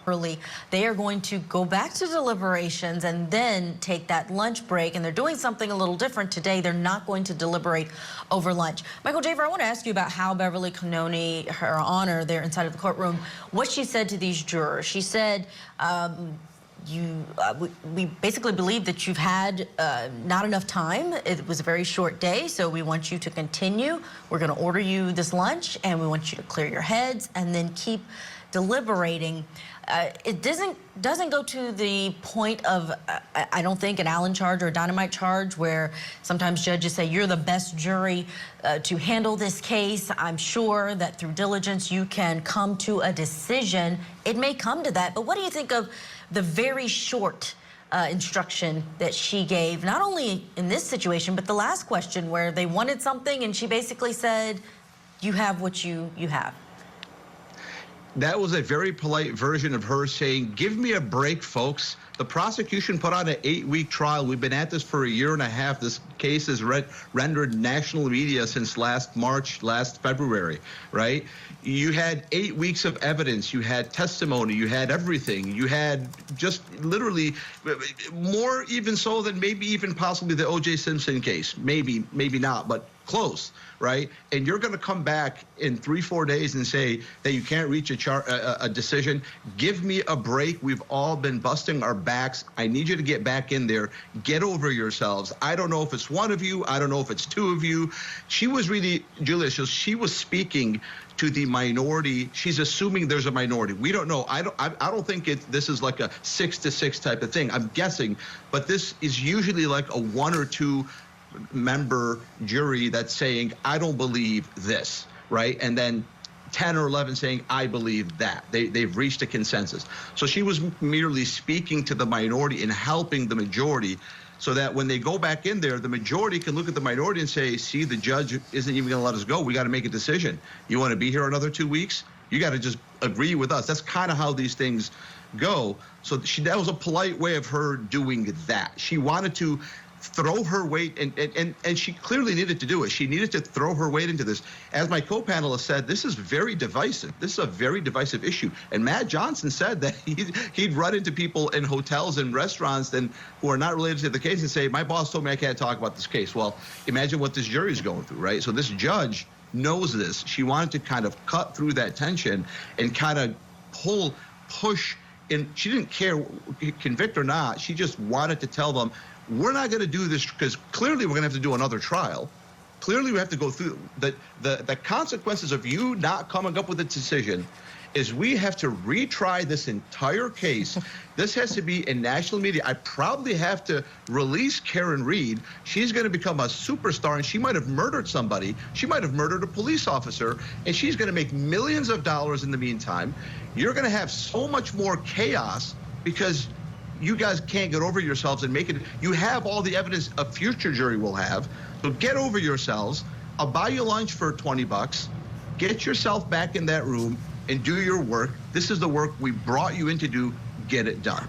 early. They are going to go back to deliberations and then take that lunch break, and they're doing something a little different today. They're not going to deliberate over lunch. Michael Jaafar, I want to ask you about how Beverly Cannoni, her honor, there inside of the courtroom, what she said to these jurors. She said, we basically believe that you've had not enough time. It was a very short day, so we want you to continue. We're going to order you this lunch, and we want you to clear your heads and then keep deliberating. It doesn't go to the point of, I don't think, an Allen charge or a dynamite charge where sometimes judges say you're the best jury to handle this case. I'm sure that through diligence you can come to a decision. It may come to that, but what do you think of the very short instruction that she gave, not only in this situation, but the last question where they wanted something and she basically said, you have what you have? That was a very polite version of her saying, give me a break, folks. The prosecution put on an 8-week trial. We've been at this for a year and a half. This case is rendered national media since last February, right? You had 8 weeks of evidence. You had testimony. You had everything. You had just literally more even so than maybe even possibly the O.J. Simpson case. Maybe not, but close, right? And you're going to come back in 3-4 days and say that you can't reach a decision. Give me a break. We've all been busting our backs. I need you to get back in there. Get over yourselves. I don't know if it's one of you. I don't know if it's two of you. She was really, Julia, she was speaking to the minority. She's assuming there's a minority. We don't know. I don't think this is like a 6-6 type of thing. I'm guessing, but this is usually like a 1 or 2 member jury that's saying, I don't believe this, right? And then 10 or 11 saying, I believe that. They've reached a consensus. So she was merely speaking to the minority and helping the majority so that when they go back in there, the majority can look at the minority and say, see, the judge isn't even going to let us go. We got to make a decision. You want to be here another 2 weeks? You got to just agree with us. That's kind of how these things go. So that was a polite way of her doing that. She wanted to throw her weight, and she clearly needed to do it. She needed to throw her weight into this. As my co-panelist said, this is very divisive. This is a very divisive issue. And Matt Johnson said that he'd run into people in hotels and restaurants who are not related to the case and say, my boss told me I can't talk about this case. Well, imagine what this jury is going through, right? So this judge knows this. She wanted to kind of cut through that tension and kind of push, and she didn't care, convict or not. She just wanted to tell them, we're not going to do this because clearly we're going to have to do another trial. Clearly we have to go through the consequences of you not coming up with a decision is we have to retry this entire case. This has to be in national media. I probably have to release Karen Reed. She's going to become a superstar, and she might have murdered somebody. She might have murdered a police officer, and she's going to make millions of dollars in the meantime. You're going to have so much more chaos because you guys can't get over yourselves and make it. You have all the evidence a future jury will have. So get over yourselves. I'll buy you lunch for $20. Get yourself back in that room and do your work. This is the work we brought you in to do. Get it done.